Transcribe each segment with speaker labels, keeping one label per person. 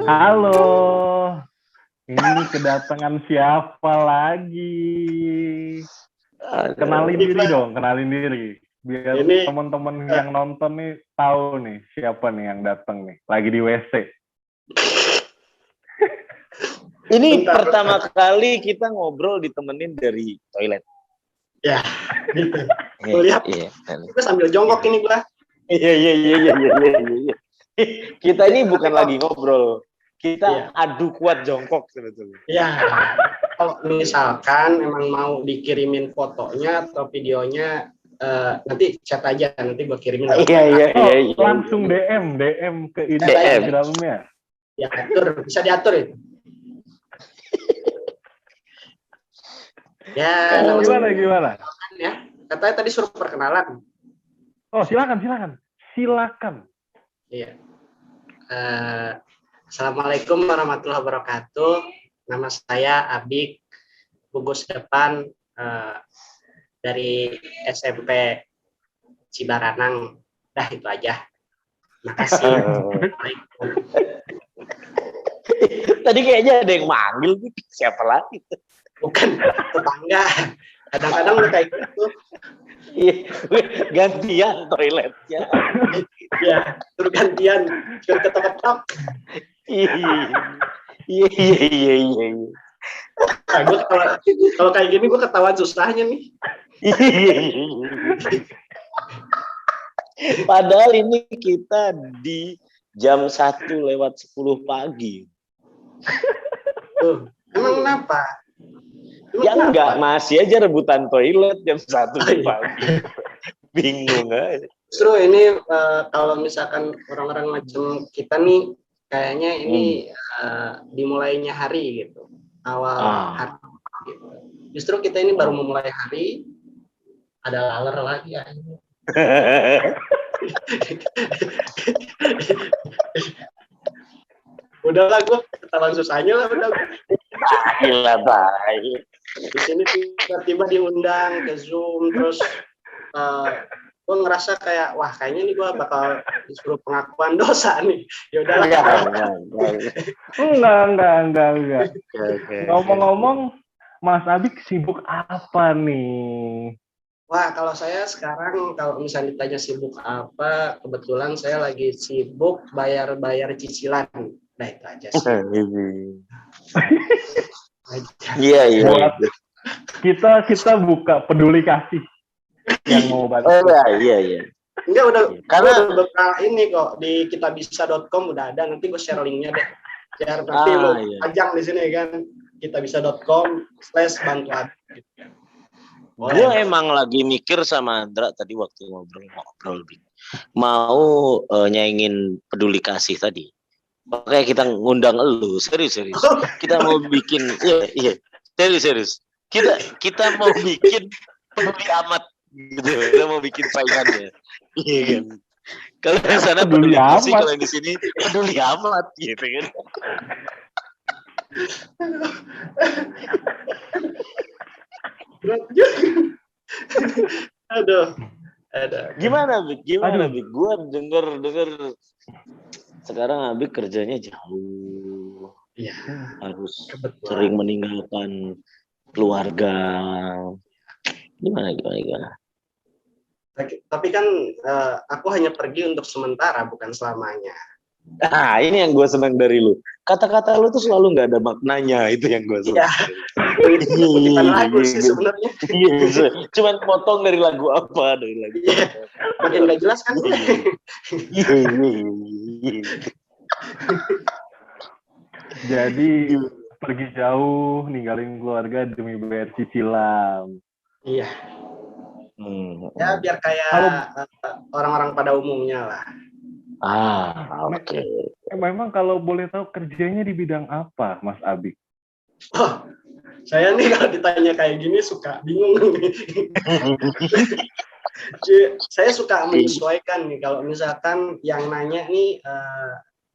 Speaker 1: Halo, ini kedatangan siapa lagi? Kenalin diri dong, kenalin diri. Biar
Speaker 2: Ini
Speaker 1: teman-teman yang nonton nih tahu nih siapa nih yang datang nih. Lagi di WC.
Speaker 3: Ini
Speaker 2: Bentar,
Speaker 3: pertama kali kita ngobrol ditemenin dari toilet.
Speaker 2: ya, gitu. Lihat, gue sambil jongkok ini gue.
Speaker 3: Iya. Kita ini bukan lagi ngobrol. Kita adu kuat jongkok sebetulnya.
Speaker 2: Iya. Kalau misalkan emang mau dikirimin fotonya atau videonya, nanti chat aja, nanti gue kirimin.
Speaker 3: Iya.
Speaker 1: Langsung DM ke Instagramnya.
Speaker 2: Ya, bisa diatur itu. Ya,
Speaker 1: gimana?
Speaker 2: Ya, katanya tadi suruh perkenalan.
Speaker 1: Oh, silakan.
Speaker 2: Iya. Assalamualaikum warahmatullahi wabarakatuh. Nama saya Abik, gugus depan dari SMP Cibaranang. Dah itu aja. Makasih.
Speaker 3: Tadi kayaknya ada yang manggil, siapa lagi?
Speaker 2: Bukan tetangga. Kadang-kadang kayak gitu.
Speaker 3: Iya, gantian toiletnya.
Speaker 2: Iya, gantian. Ketok-ketok.
Speaker 3: Iya.
Speaker 2: Nah, gue kalau kayak gini gue ketahuan susahnya nih.
Speaker 3: Padahal ini kita di jam 1:10 pagi.
Speaker 2: Emang kenapa?
Speaker 3: Ya enggak, masih aja rebutan toilet jam 1 pagi. Bingung aja.
Speaker 2: Justru ini kalau misalkan orang-orang macam kita nih, kayaknya ini dimulainya hari gitu. Awal hari gitu. Justru kita ini baru memulai hari, ada laler lagi ya. Udahlah, gue ketahuan susahnya lah, udah.
Speaker 3: Gila baik.
Speaker 2: Di sini tiba-tiba diundang ke Zoom, terus gue ngerasa kayak, wah kayaknya nih gue bakal disuruh pengakuan dosa nih. Ya udahlah.
Speaker 1: Enggak. Ngomong-ngomong, Mas Abik sibuk apa nih?
Speaker 2: Wah, kalau saya sekarang kalau misalnya ditanya sibuk apa, kebetulan saya lagi sibuk bayar cicilan. Nah, itu aja sih.
Speaker 3: Iya.
Speaker 1: Kita buka peduli kasih yang mau bantu.
Speaker 3: Iya.
Speaker 2: Enggak, udah bakal ini kok di kitabisa.com udah ada, nanti gue share linknya deh. Share nanti lo pajang di sini kan, kitabisa.com/bantuan.
Speaker 3: Gue emang lagi mikir sama Andra tadi waktu ngobrol mau nyaingin peduli kasih tadi. Makanya kita ngundang elu, serius. Kita mau bikin, iya, serius. Kita mau bikin peduli amat, gitu. Kita mau bikin saingannya, iya kan? Kalau di sana peduli kasih, kalau di sini peduli amat, gitu kan?
Speaker 2: Aduh.
Speaker 3: Gimana Bik? Gue denger sekarang Abik kerjanya jauh.
Speaker 2: Iya.
Speaker 3: Harus sering meninggalkan keluarga. Gimana?
Speaker 2: Tapi kan aku hanya pergi untuk sementara, bukan selamanya.
Speaker 3: Nah, ini yang gue senang dari lu. Kata-kata lu tuh selalu nggak ada maknanya, itu yang gue senang.
Speaker 2: Iya. Bukan lagu sih sebenarnya.
Speaker 3: Iya. Cuman potong dari lagu apa?
Speaker 2: Iya. Makin nggak jelas kan?
Speaker 3: Iya.
Speaker 1: Jadi pergi jauh, ninggalin keluarga demi bayar cicilan.
Speaker 2: Iya. Ya biar kayak orang-orang pada umumnya lah.
Speaker 3: Oke.
Speaker 1: Memang kalau boleh tahu kerjanya di bidang apa, Mas Abik?
Speaker 2: Oh, saya nih kalau ditanya kayak gini suka bingung nih. Saya suka menyesuaikan nih kalau misalkan yang nanya nih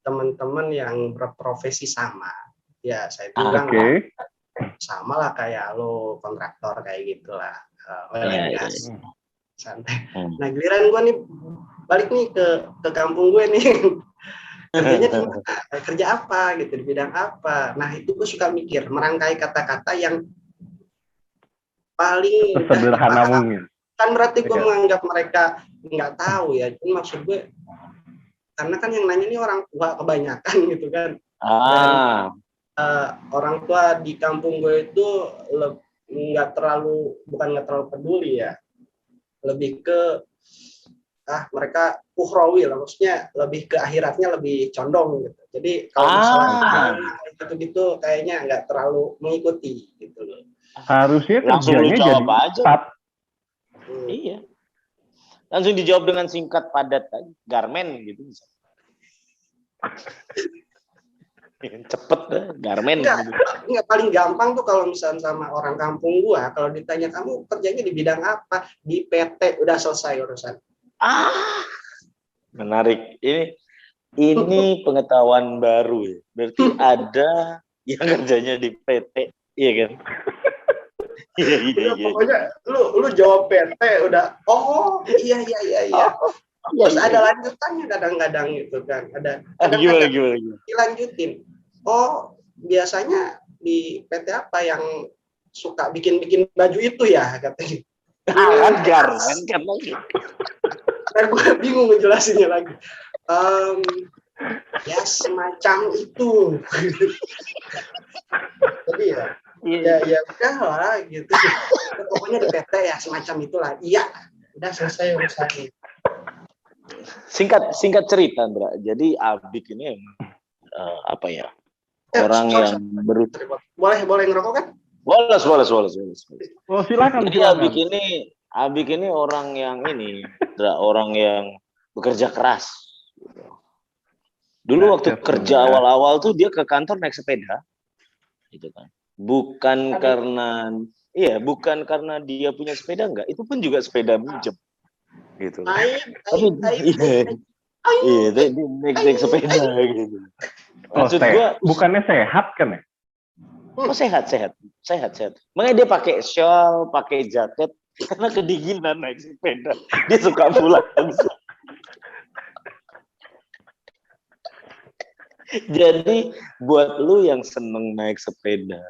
Speaker 2: teman-teman yang berprofesi sama. Ya saya bilang sama lah kayak lo kontraktor kayak gitulah. Oil and gas. Santai. Nah giliran gue nih balik nih ke kampung gue nih. kerjanya di mana? Kerja apa gitu, di bidang apa. Nah itu gue suka mikir merangkai kata-kata yang paling
Speaker 1: sederhana mungkin.
Speaker 2: Kan berarti gue menganggap mereka nggak tahu ya. Itu maksud gue, karena kan yang nanya ini orang tua kebanyakan gitu kan. Dan orang tua di kampung gue itu bukan nggak terlalu peduli ya. Lebih ke mereka ukhrawi lah, maksudnya lebih ke akhiratnya lebih condong gitu. Jadi kalau misalnya gitu kayaknya nggak terlalu mengikuti gitu loh.
Speaker 1: Harusnya
Speaker 3: langsung lu
Speaker 1: kerjanya
Speaker 3: jawab
Speaker 1: jadi
Speaker 3: aja. Iya. Langsung dijawab dengan singkat padat aja. Garmen gitu. Cepet deh, garmen.
Speaker 2: Enggak, paling gampang tuh kalau misalnya sama orang kampung gua, kalau ditanya kamu kerjanya di bidang apa? Di PT, udah selesai urusan.
Speaker 3: Menarik. Ini pengetahuan baru ya. Berarti ada yang kerjanya di PT, iya kan? Iya.
Speaker 2: Pokoknya lu jawab PT udah, iya. Terus ada lanjutannya kadang-kadang gitu kan. Ada
Speaker 3: gimana?
Speaker 2: Dilanjutin. Oh, biasanya di PT apa yang suka bikin baju itu ya katanya.
Speaker 3: Garmen kan lagi.
Speaker 2: Gue bingung ngejelasinnya lagi. Ya semacam itu. Jadi ya udah lah gitu. Pokoknya di PT ya semacam itulah. Iya, udah selesai urusannya.
Speaker 3: Singkat cerita, Andra. Jadi Abik ini apa ya? Orang yang
Speaker 2: boleh ngerokok kan?
Speaker 3: Boleh.
Speaker 1: Oh, silakan.
Speaker 3: Jadi Abik ini orang yang orang yang bekerja keras. Dulu waktu kerja awal-awal tuh dia ke kantor naik sepeda, gitu kan. Bukan karena dia punya sepeda, enggak. Itu pun juga sepeda minjem, gitu. Iya, naik sepeda gitu. Maksud gua,
Speaker 1: bukannya sehat kan ya?
Speaker 3: Oh sehat. Makanya dia pakai shawl, pakai jaket karena kedinginan naik sepeda. Dia suka pulang. Jadi buat lu yang seneng naik sepeda,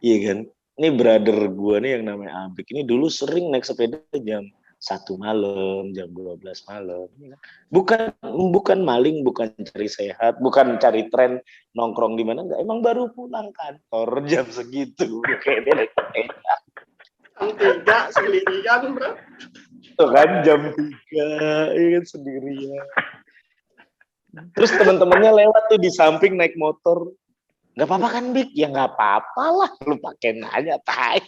Speaker 3: iya kan? Ini brother gua nih yang namanya Abik ini dulu sering naik sepeda jam 1 malam, jam 12 malam. Bukan maling, bukan cari sehat, bukan cari tren nongkrong di mana, enggak. Emang baru pulang kantor jam segitu. Kayak
Speaker 2: Jam 3 sendirian, bro.
Speaker 3: Tuh kan jam 3, iya kan sendirian. Terus teman-temannya lewat tuh di samping naik motor. Nggak apa-apa kan, Bik? Ya nggak apa-apa lah. Lu pakai nanya, tai.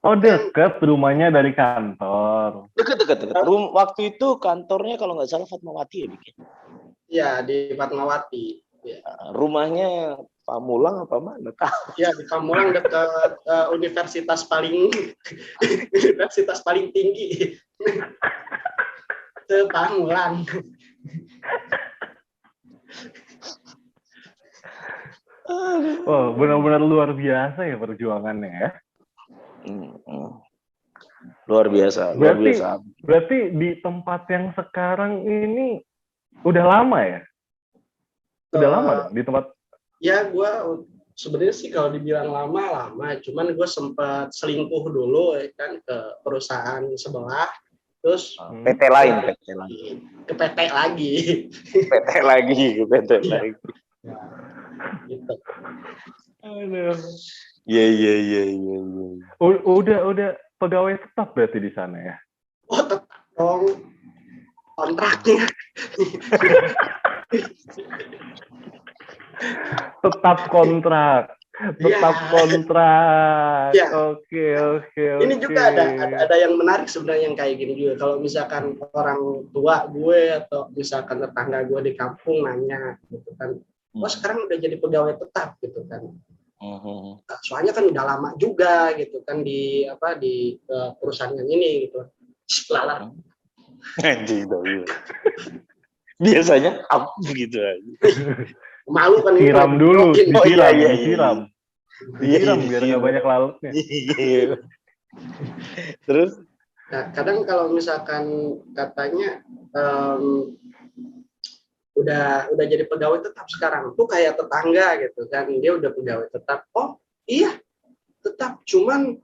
Speaker 1: Oh, deket rumahnya dari kantor.
Speaker 3: Deket. Waktu itu kantornya kalau nggak salah Fatmawati ya, Bik?
Speaker 2: Iya, di Fatmawati. Ya.
Speaker 3: Rumahnya Pamulang apa mana?
Speaker 2: Iya, di Pamulang dekat universitas paling tinggi. Ke Pamulang.
Speaker 1: Oh, benar-benar luar biasa ya perjuangannya ya.
Speaker 3: Luar biasa.
Speaker 1: Berarti di tempat yang sekarang ini udah lama ya? Udah lama dong di tempat?
Speaker 2: Ya, gue sebenarnya sih kalau dibilang lama, cuman gue sempat selingkuh dulu kan ke perusahaan sebelah, terus
Speaker 3: PT lain.
Speaker 2: Ke PT lagi.
Speaker 3: Ya.
Speaker 2: Gitu.
Speaker 3: Aduh. Iya.
Speaker 1: Udah pegawai tetap berarti di sana ya?
Speaker 2: Oh, tetap dong. Kontraknya.
Speaker 1: Tetap kontrak. Ya. Oke.
Speaker 2: Ini juga ada yang menarik sebenarnya yang kayak gini juga. Kalau misalkan orang tua gue atau misalkan tetangga gue di kampung nanya gitu kan, sekarang udah jadi pegawai tetap gitu kan. Soalnya kan udah lama juga gitu kan di perusahaan yang ini gitu. Lalat.
Speaker 3: Anjing tahu. Biasanya apa gitu aja.
Speaker 2: Malu kan
Speaker 1: disiram dulu, disiram
Speaker 3: Iya,
Speaker 1: biar nggak banyak lalatnya.
Speaker 3: Terus
Speaker 2: kadang kalau misalkan katanya udah jadi pegawai tetap sekarang tuh kayak tetangga gitu kan, dia udah pegawai tetap. Oh iya tetap, cuman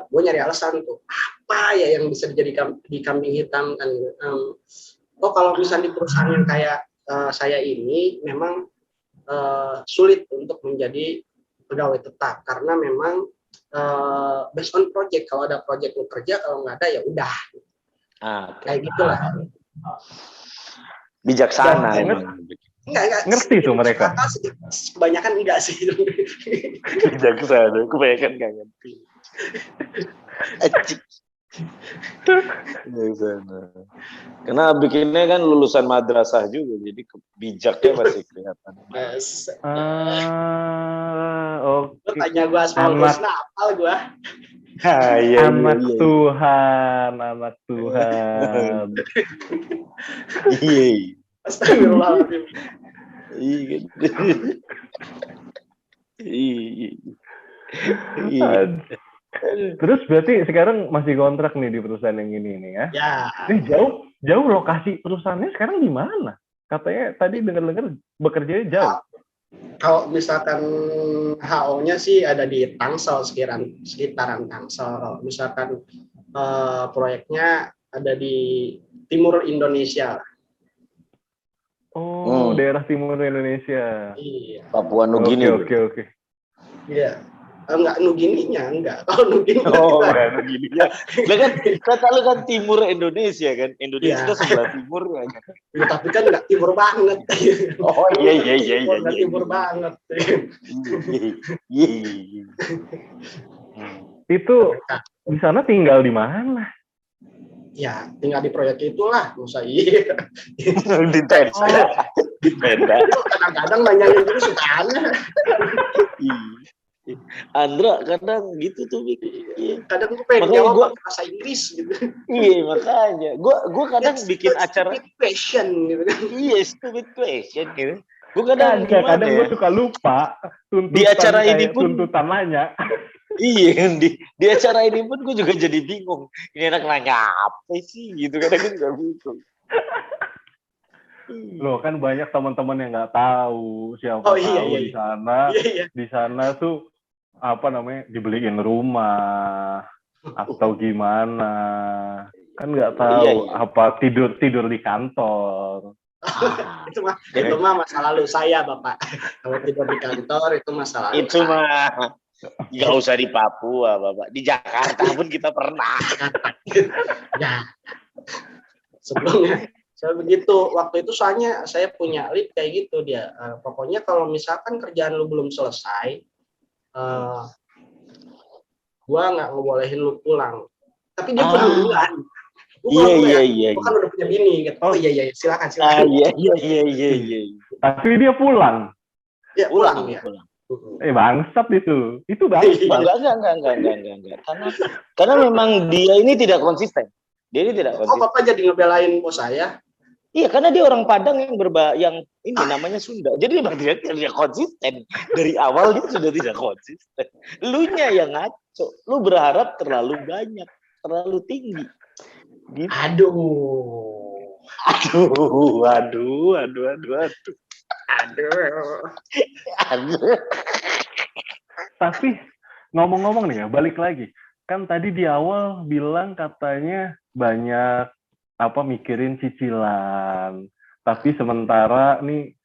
Speaker 2: gue nyari alasan tuh apa ya yang bisa dijadikan di kambing hitam kan gitu. Oh kalau misalnya di perusahaan yang kayak saya ini memang sulit untuk menjadi pegawai tetap karena memang based on project. Kalau ada project lu kerja, kalau nggak ada ya udah. Kayak gitulah.
Speaker 3: Bijaksana
Speaker 1: Dan,
Speaker 3: emang.
Speaker 2: Enggak.
Speaker 1: Ngerti tuh mereka.
Speaker 2: Kebanyakan enggak sih.
Speaker 3: Bijaksana, kebanyakan nggak ngerti. Bijaksana. Karena bikinnya kan lulusan madrasah juga, jadi bijaknya masih kelihatan.
Speaker 2: Lu tanya gue Asmaul Husna, apal gue.
Speaker 1: Anak Tuhan.
Speaker 3: Iya.
Speaker 2: Astagfirullahaladzim.
Speaker 3: Iya.
Speaker 1: Terus berarti sekarang masih kontrak nih di perusahaan yang ini ya?
Speaker 2: Ya.
Speaker 1: Ini jauh lokasi perusahaannya sekarang di mana? Katanya tadi dengar-dengar bekerjanya jauh.
Speaker 2: Kalau misalkan HO-nya sih ada di Tangsel, sekitaran Tangsel. Kalau misalkan proyeknya ada di timur Indonesia.
Speaker 1: Oh, daerah timur Indonesia.
Speaker 2: Iya.
Speaker 3: Papua Nugini.
Speaker 1: Oke.
Speaker 2: Iya. Enggak, Nugininya enggak. Kalau Nugini
Speaker 3: enggak Nugininya. Lah kan kata lu kan timur Indonesia kan. Indonesia itu sebelah timur kan.
Speaker 2: Ya, tapi kan enggak timur banget.
Speaker 3: Oh iya.
Speaker 2: Enggak timur banget.
Speaker 3: Iya.
Speaker 1: Itu di sana tinggal di mana?
Speaker 2: Ya, tinggal di proyek itulah, masa iya.
Speaker 3: Di tenda. Di tenda.
Speaker 2: Kadang-kadang nanyain itu suka aneh.
Speaker 3: Andra kadang gitu tuh.
Speaker 2: Kadang gue pengen jawab bahasa Inggris gitu.
Speaker 3: Iya, makanya. Gue kadang bikin acara
Speaker 2: stupid question gitu kan.
Speaker 3: Iya, stupid question gitu. Gue kadang
Speaker 1: gue suka lupa
Speaker 3: di acara ini pun
Speaker 1: tuntutan nanya.
Speaker 3: Iya, di acara ini pun gue juga jadi bingung. Ini anak nanya apa sih gitu, kadang gue juga bingung.
Speaker 1: Loh kan banyak teman-teman yang nggak tahu siapa di sana. Di sana tuh apa namanya dibeliin rumah atau gimana, kan nggak tahu apa tidur di kantor.
Speaker 2: Itu mah masa lalu saya, Bapak. Kalau tidur di kantor itu masa lalu.
Speaker 3: Itu mah nggak usah di Papua, Bapak. Di Jakarta pun kita pernah.
Speaker 2: Ya. Sebelumnya saya begitu. Waktu itu soalnya saya punya lead kayak gitu dia. Pokoknya kalau misalkan kerjaan lu belum selesai, gua nggak ngebolehin lu pulang. Tapi dia pulang duluan.
Speaker 3: Iya.
Speaker 2: Gua kan udah punya bini gitu. Oh iya, silakan.
Speaker 3: Iya.
Speaker 1: Tapi dia pulang.
Speaker 2: Ya, pulang.
Speaker 1: Bangsat itu bangsat.
Speaker 3: Enggak. Karena memang dia ini tidak konsisten.
Speaker 2: Oh, Bapak jadi ngebelain bos saya?
Speaker 3: Iya, karena dia orang Padang yang ini namanya Sunda. Jadi memang dia tidak konsisten. Dari awal dia sudah tidak konsisten. Lunya yang ngaco. Lu berharap terlalu banyak, terlalu tinggi. Gitu.
Speaker 2: Aduh.
Speaker 1: Tapi ngomong-ngomong nih ya, balik lagi. Kan tadi di awal bilang katanya banyak mikirin cicilan. Tapi sementara nih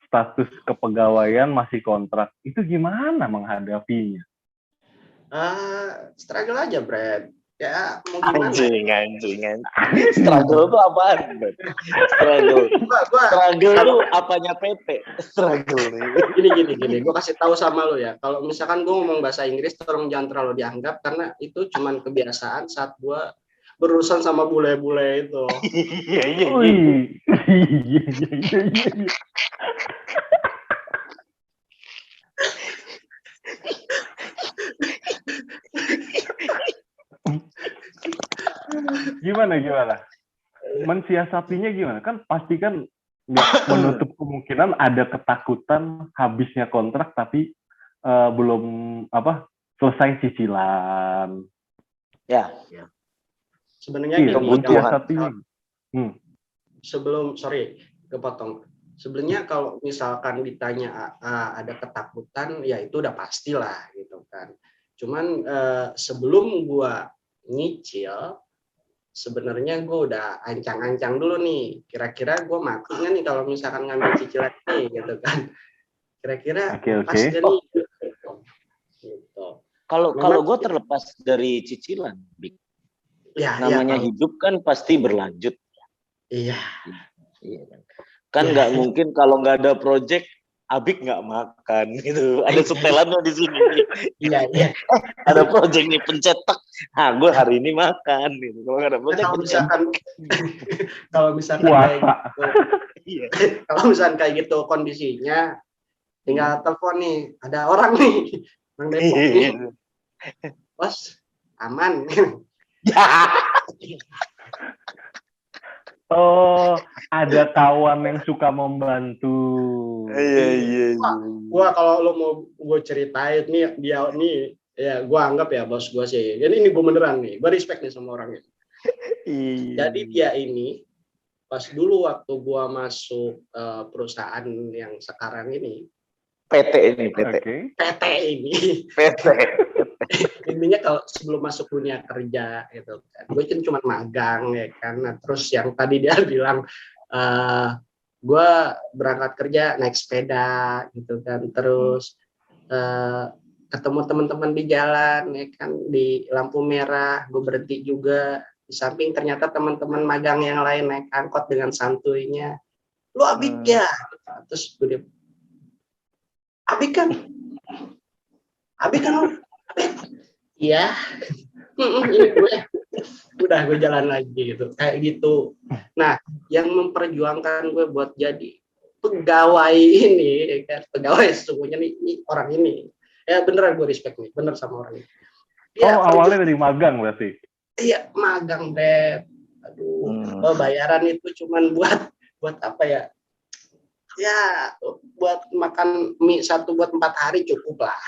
Speaker 1: status kepegawaian masih kontrak. Itu gimana menghadapinya?
Speaker 2: Struggle aja, Brad. Ya, mau gimana?
Speaker 3: Anjing. Struggle itu apaan? Struggle itu apanya PP? Struggle nih.
Speaker 2: Gini. Gue kasih tahu sama lo ya. Kalau misalkan gue ngomong bahasa Inggris, tolong jangan terlalu dianggap karena itu cuman kebiasaan saat gue berurusan sama bule-bule itu.
Speaker 3: Iya.
Speaker 1: Gimana? Mensiasatinya gimana? Kan pasti kan menutup kemungkinan ada ketakutan habisnya kontrak tapi belum selesai cicilan.
Speaker 2: Ya. Sebenarnya
Speaker 1: mensiasatinya.
Speaker 2: sorry kepotong. Sebenarnya kalau misalkan ditanya ada ketakutan, ya itu udah pastilah gitu kan. Cuman sebelum gua nyicil, sebenarnya gue udah ancang-ancang dulu nih. Kira-kira gue mati nggak nih kalau misalkan ngambil cicilan nih, gitu kan? Kira-kira pas nggak nih? Gitu.
Speaker 3: Kalau gue terlepas dari cicilan, Bik. Ya, namanya hidup kan pasti berlanjut.
Speaker 2: Iya.
Speaker 3: Kan nggak mungkin kalau nggak ada project, Abik nggak makan gitu. Ada setelannya di sini.
Speaker 2: Iya.
Speaker 3: Ada project nih pencetak. Nah, gue hari ini makan gitu. Kalau nggak ada project
Speaker 2: kalau misalkan kayak gitu, kalau misalkan kayak gitu kondisinya, tinggal telepon nih, ada orang nih, Bang Depok nih. Bos, aman.
Speaker 1: Oh, ada kawan yang suka membantu.
Speaker 2: Iya. Gua kalau lo mau gue ceritain nih, dia nih, ya gue anggap ya bos gue sih. Jadi ini gue beneran nih, gue respect nih sama orangnya. Jadi dia ini pas dulu waktu gue masuk perusahaan yang sekarang ini, PT ini. Intinya kalau sebelum masuk dunia kerja gitu kan, gue kan cuma magang ya kan. Nah, terus yang tadi dia bilang gue berangkat kerja naik sepeda gitu kan, terus ketemu teman-teman di jalan ya kan, di lampu merah gue berhenti juga. Di samping ternyata teman-teman magang yang lain naik angkot dengan santuinya, lu Abik ya? Terus gue Abik kan iya. Ini gue jalan lagi gitu, kayak gitu. Nah, yang memperjuangkan gue buat jadi pegawai ini, pegawai sesungguhnya nih orang ini. Ya beneran gue respect nih, bener sama orang ini.
Speaker 1: Ya, awalnya dari magang berarti?
Speaker 2: Iya, magang, Beb. Aduh, bayaran itu cuman buat apa ya? Ya, buat makan mie 1 buat 4 hari cukup lah.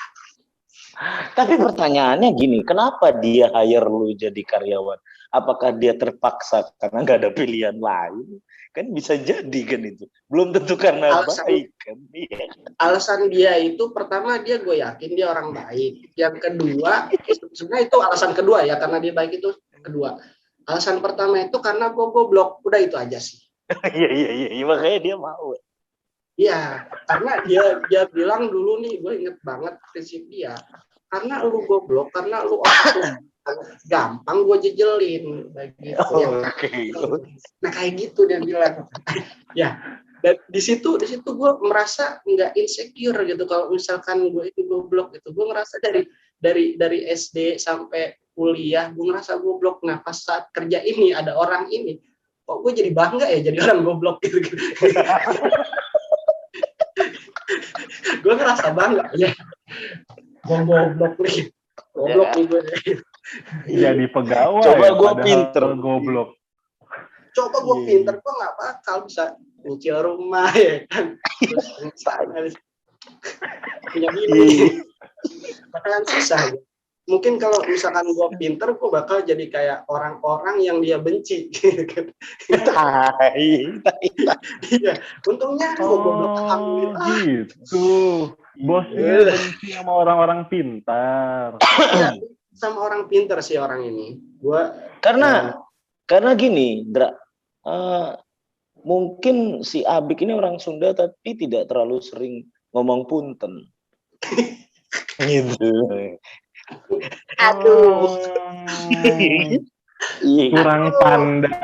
Speaker 3: Tapi pertanyaannya gini, kenapa dia hire lu jadi karyawan? Apakah dia terpaksa karena nggak ada pilihan lain? Kan bisa jadi kan itu. Belum tentu karena baik kan.
Speaker 2: Alasan dia itu, pertama dia gue yakin dia orang baik. Yang kedua, sebenarnya itu alasan kedua ya, karena dia baik itu kedua. Alasan pertama itu karena gue goblok, udah itu aja sih.
Speaker 3: Iya, makanya dia mau.
Speaker 2: Iya, karena dia bilang dulu nih, gue inget banget prinsip dia. Karena lu goblok, karena lu otak gampang gue jejelin begitu. Nah kayak gitu dia bilang. Ya, dan di situ gue merasa nggak insecure gitu kalau misalkan gue itu goblok gitu. Gue ngerasa dari SD sampai kuliah gue ngerasa goblok. Nah pas saat kerja ini ada orang ini, kok gue jadi bangga ya jadi orang goblok gitu. Gue ngerasa bangga ya. Gue goblok nih gue.
Speaker 1: Jadi pegawai.
Speaker 3: Coba gue pinter
Speaker 1: goblok.
Speaker 2: Coba gue pinter, gue nggak bakal bisa nyicil rumah ya kan. Terus punya bini. Bakalan susah. Mungkin kalau misalkan gue pinter, gue bakal jadi kayak orang-orang yang dia benci. Iya, untungnya gue goblok. Alhamdulillah.
Speaker 1: Gitu. Bosnya benci sama orang-orang pintar.
Speaker 2: Iya, sama orang pintar sih orang ini.
Speaker 3: Karena gini, Dra, mungkin si Abik ini orang Sunda tapi tidak terlalu sering ngomong punten. Gitu.
Speaker 2: Aduh.
Speaker 1: Kurang pandai.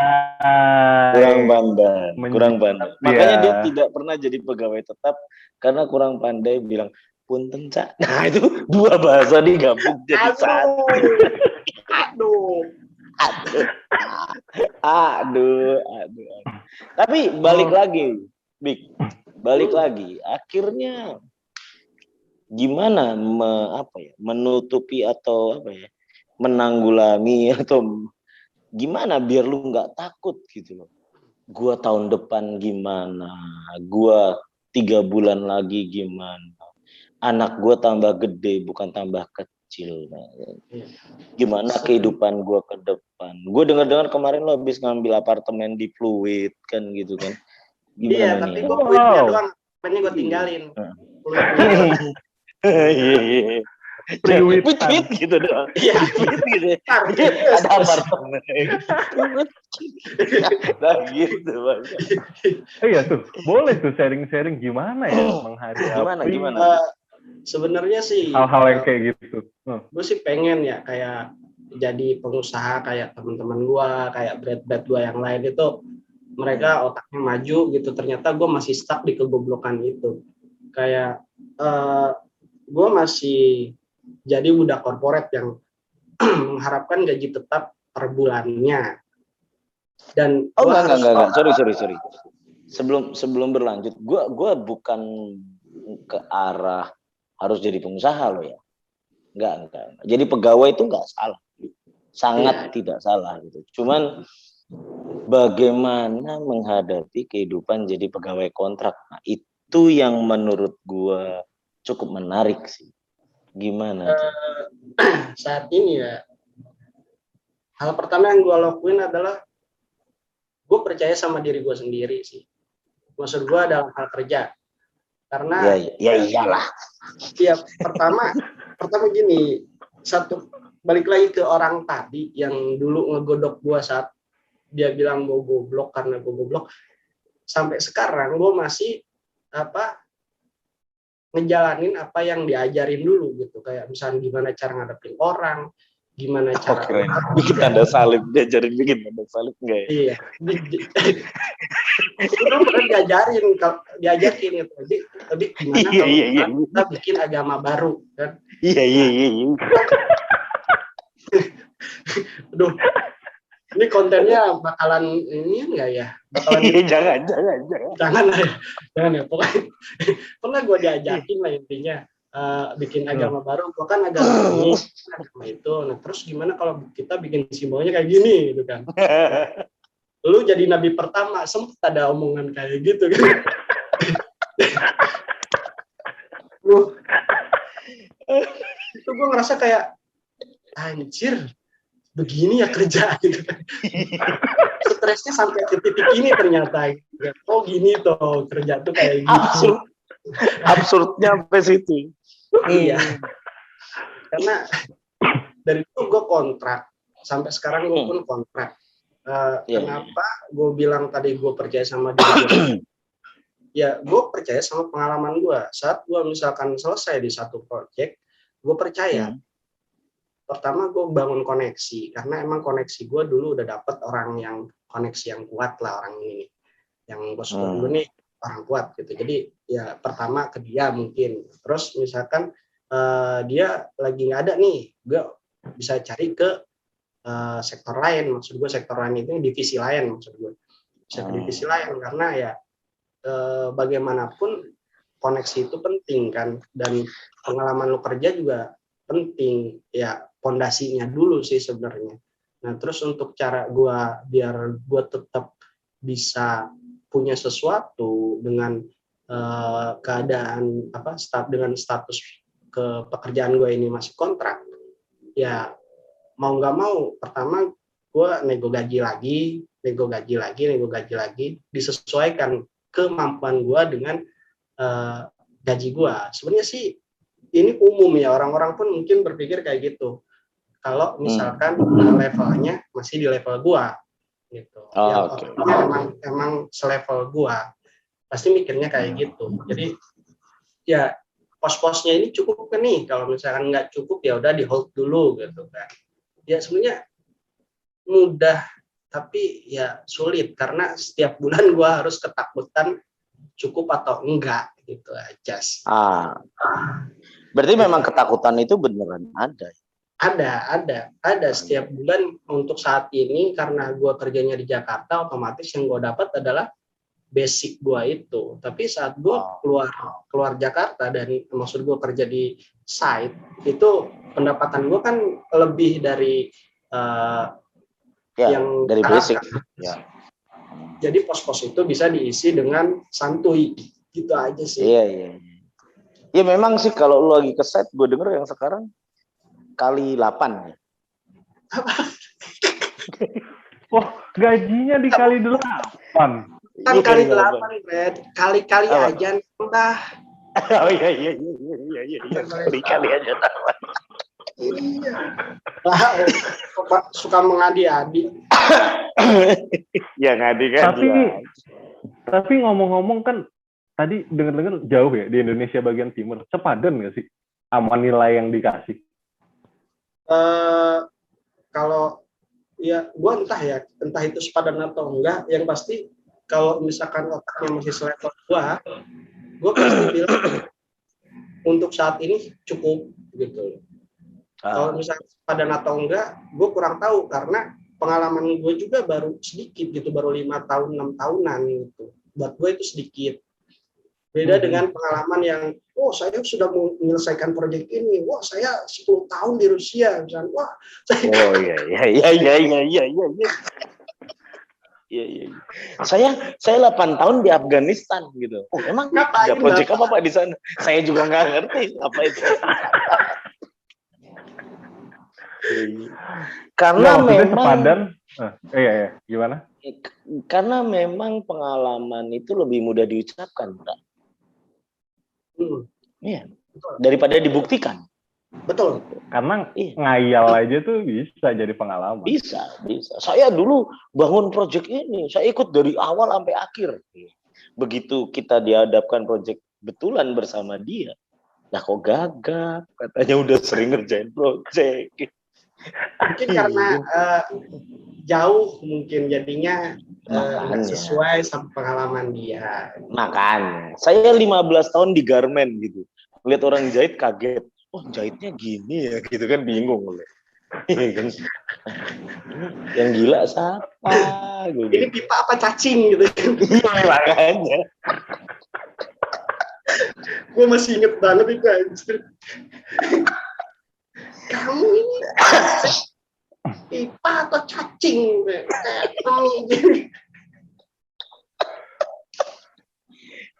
Speaker 3: Makanya dia tidak pernah jadi pegawai tetap karena kurang pandai bilang punten Cak. Nah itu 2 bahasa digabung jadi satu. Aduh. Tapi balik lagi, Bik. Akhirnya gimana menutupi atau menanggulangi atau gimana biar lu nggak takut gitu loh. Gua tahun depan gimana? Gua 3 bulan lagi gimana? Anak gua tambah gede bukan tambah kecil. kecil. Nah, gimana kehidupan gue ke depan? Gue dengar kemarin lo habis ngambil apartemen di Fluid kan gitu kan?
Speaker 2: Gimana iya, tapi gue Fluidnya doang, apanya gue tinggalin.
Speaker 3: Iya. Fluid gitu doang. Iya. Gitu. Ada apartemen. Nah gitu bang.
Speaker 1: Iya tuh, boleh tuh sharing-sharing gimana ya menghadapi.
Speaker 3: Gimana?
Speaker 2: Sebenarnya sih
Speaker 1: hal-hal yang kayak gitu.
Speaker 2: Gue sih pengen ya kayak jadi pengusaha kayak teman-teman gue, kayak Brad gue yang lain itu, mereka otaknya maju gitu. Ternyata gue masih stuck di kegoblokan itu. Kayak gue masih jadi budak korporat yang mengharapkan gaji tetap per bulannya. Dan
Speaker 3: enggak. Sorry. Sebelum berlanjut, gue bukan ke arah harus jadi pengusaha lo ya. Enggak. Jadi pegawai itu enggak salah. Sangat tidak salah gitu. Cuman bagaimana menghadapi kehidupan jadi pegawai kontrak. Nah, itu yang menurut gue cukup menarik sih. Gimana?
Speaker 2: Saat ini ya, hal pertama yang gue lakuin adalah gue percaya sama diri gue sendiri sih. Maksud gue dalam hal kerja. Karena
Speaker 3: ya iyalah.
Speaker 2: Ya pertama gini, balik lagi ke orang tadi yang dulu ngegodok gue saat dia bilang gue goblok karena gue goblok. Sampai sekarang gue masih ngejalanin apa yang diajarin dulu gitu, kayak misalnya gimana cara ngadepin orang, gimana cara
Speaker 3: bikin tanda salib, diajarin bikin tanda salib enggak ya?
Speaker 2: Iya. Itu pernah diajarin gitu. Jadi gimana kalau kita bikin agama baru kan?
Speaker 3: Iya.
Speaker 2: Aduh. Ini kontennya bakalan ini enggak ya?
Speaker 3: Jangan
Speaker 2: ya. Pokoknya gue diajakin lah intinya bikin agama baru. Gue kan agama ini, agama itu. Nah terus gimana kalau kita bikin simbolnya kayak gini gitu kan? Lu jadi nabi pertama, sempat ada omongan kayak gitu kan? Itu gue ngerasa kayak anjir. Begini ya kerja gitu. Stresnya sampai ke titik ini ternyata. Oh gini tuh kerja tuh kayak gitu.
Speaker 3: Absurdnya sampai situ.
Speaker 2: Iya. Karena dari itu gue kontrak. Sampai sekarang gue pun kontrak. Kenapa gue bilang tadi gue percaya sama diri gue? Ya gue percaya sama pengalaman gue. Saat gue misalkan selesai di satu project, gue percaya. Pertama gue bangun koneksi, karena emang koneksi gue dulu udah dapet orang yang koneksi yang kuat lah, orang ini yang bos gue dulu nih orang kuat gitu. Jadi ya pertama ke dia mungkin, terus misalkan dia lagi nggak ada nih, gue bisa cari ke sektor lain. Maksud gue sektor lain itu divisi lain, maksud gue bisa ke divisi lain, karena ya bagaimanapun koneksi itu penting kan, dan pengalaman lo kerja juga penting ya, pondasinya dulu sih sebenarnya. Nah terus untuk cara gue biar gue tetap bisa punya sesuatu dengan keadaan dengan status ke pekerjaan gue ini masih kontrak, ya mau nggak mau pertama gue nego gaji lagi disesuaikan kemampuan gue dengan gaji gue. Sebenarnya sih ini umum ya, orang-orang pun mungkin berpikir kayak gitu. Kalau misalkan levelnya masih di level gua gitu. Emang selevel gua pasti mikirnya kayak gitu. Jadi ya pos-posnya ini cukup kan nih, kalau misalkan nggak cukup ya udah di hold dulu gitu kan. Ya sebenarnya mudah tapi ya sulit, karena setiap bulan gua harus ketakutan cukup atau enggak gitu aja.
Speaker 3: Berarti memang ketakutan itu beneran ada.
Speaker 2: Ada setiap bulan. Untuk saat ini karena gue kerjanya di Jakarta, otomatis yang gue dapat adalah basic gue itu. Tapi saat gue keluar Jakarta, dan maksud gue kerja di site itu, pendapatan gue kan lebih dari yang
Speaker 3: dari basic ya.
Speaker 2: Jadi pos-pos itu bisa diisi dengan santuy gitu aja sih.
Speaker 3: Iya. Ya memang sih kalau lu lagi ke site, gue denger yang sekarang kali 8 ya.
Speaker 1: Wah, gajinya dikali 8.
Speaker 2: Kan kali 8, Fred. Kali-kali aja nambah.
Speaker 3: Oh iya. Kali-kali aja nambah.
Speaker 2: Iya. Lah, suka mengadi-adi.
Speaker 3: Ya ngadi-ngadi.
Speaker 1: Tapi ngomong-ngomong kan tadi dengar-dengar jauh ya di Indonesia bagian timur. Sepadan nggak sih sama nilai yang dikasih?
Speaker 2: Kalau ya gue entah itu sepadan atau enggak, yang pasti kalau misalkan otaknya masih selevel gue pasti bilang untuk saat ini cukup gitu. Kalau misalkan sepadan atau enggak, gue kurang tahu karena pengalaman gue juga baru sedikit gitu, baru 5 tahun 6 tahunan gitu. Buat gue itu sedikit. Beda dengan pengalaman yang, saya sudah menyelesaikan proyek ini, saya 10 tahun di Rusia, misalnya,
Speaker 3: Iya. Saya 8 tahun di Afghanistan gitu. Emang ada proyek apa Pak di sana? Saya juga nggak ngerti apa itu. Karena memang
Speaker 1: sepadan, gimana?
Speaker 3: Karena memang pengalaman itu lebih mudah diucapkan, Pak. Iya. Daripada dibuktikan.
Speaker 2: Betul.
Speaker 1: Karena ngayal aja tuh bisa jadi pengalaman.
Speaker 3: Bisa. Saya dulu bangun proyek ini, saya ikut dari awal sampai akhir. Begitu kita dihadapkan proyek betulan bersama dia, lah kok gagap, katanya udah sering ngerjain proyek.
Speaker 2: Mungkin karena jauh mungkin jadinya sesuai sama pengalaman dia.
Speaker 3: Makanya saya 15 tahun di garmen gitu, lihat orang jahit kaget, jahitnya gini ya gitu kan, bingung loh. Yang gila siapa gitu.
Speaker 2: Ini pipa apa cacing gitu.
Speaker 3: Makanya
Speaker 2: gue masih inget banget itu anjir. Kamu ini pipa atau cacing?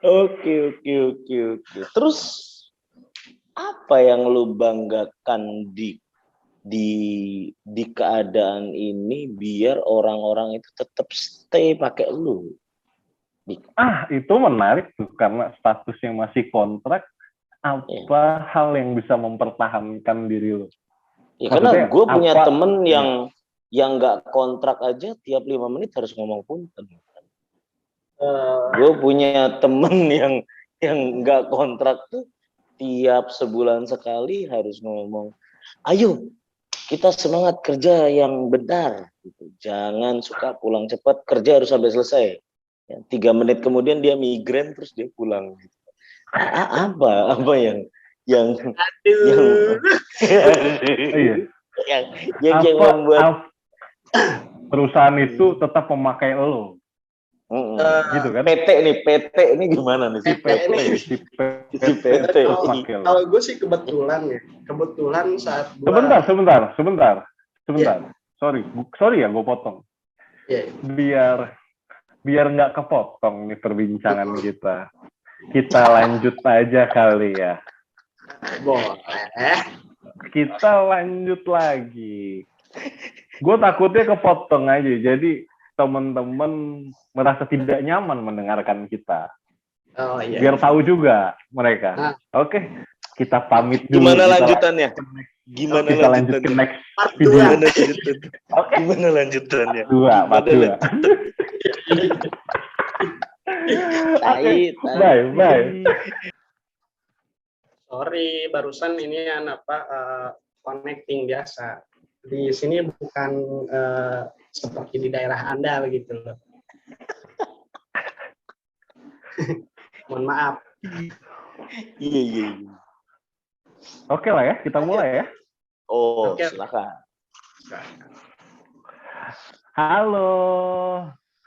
Speaker 3: Oke. Terus apa yang lu banggakan di keadaan ini biar orang-orang itu tetap stay pakai lu?
Speaker 1: Itu menarik tuh karena statusnya masih kontrak. Apa hal yang bisa mempertahankan diri lu?
Speaker 3: Ya karena gue punya temen yang nggak kontrak aja tiap 5 menit harus ngomong punten. Gue punya temen yang nggak kontrak tuh tiap sebulan sekali harus ngomong, ayo kita semangat kerja yang benar, gitu. Jangan suka pulang cepat, kerja harus sampai selesai. 3 menit kemudian dia migrain terus dia pulang. Gitu. Apa yang membuat
Speaker 1: perusahaan itu tetap memakai lo. Gitu kan?
Speaker 3: PT ini gimana nih si PT?
Speaker 2: Kalau gue sih kebetulan saat gue...
Speaker 1: Sebentar. Sorry ya gue potong. Biar nggak kepotong nih perbincangan kita. Kita lanjut aja kali ya.
Speaker 2: Boleh.
Speaker 1: Kita lanjut lagi. Gue takutnya kepotong aja. Jadi teman-teman merasa tidak nyaman mendengarkan kita. Biar tahu juga mereka. Oke, kita pamit dulu.
Speaker 3: Gimana lanjutannya?
Speaker 1: Kita lanjut ke next
Speaker 2: video.
Speaker 3: Gimana lanjutannya?
Speaker 1: Part 2. Bye.
Speaker 2: Sorry, barusan ini connecting biasa. Di sini bukan seperti di daerah Anda begitu loh. Mohon maaf.
Speaker 3: Iya.
Speaker 1: Oke lah ya, kita mulai ya.
Speaker 3: Silakan.
Speaker 1: Halo.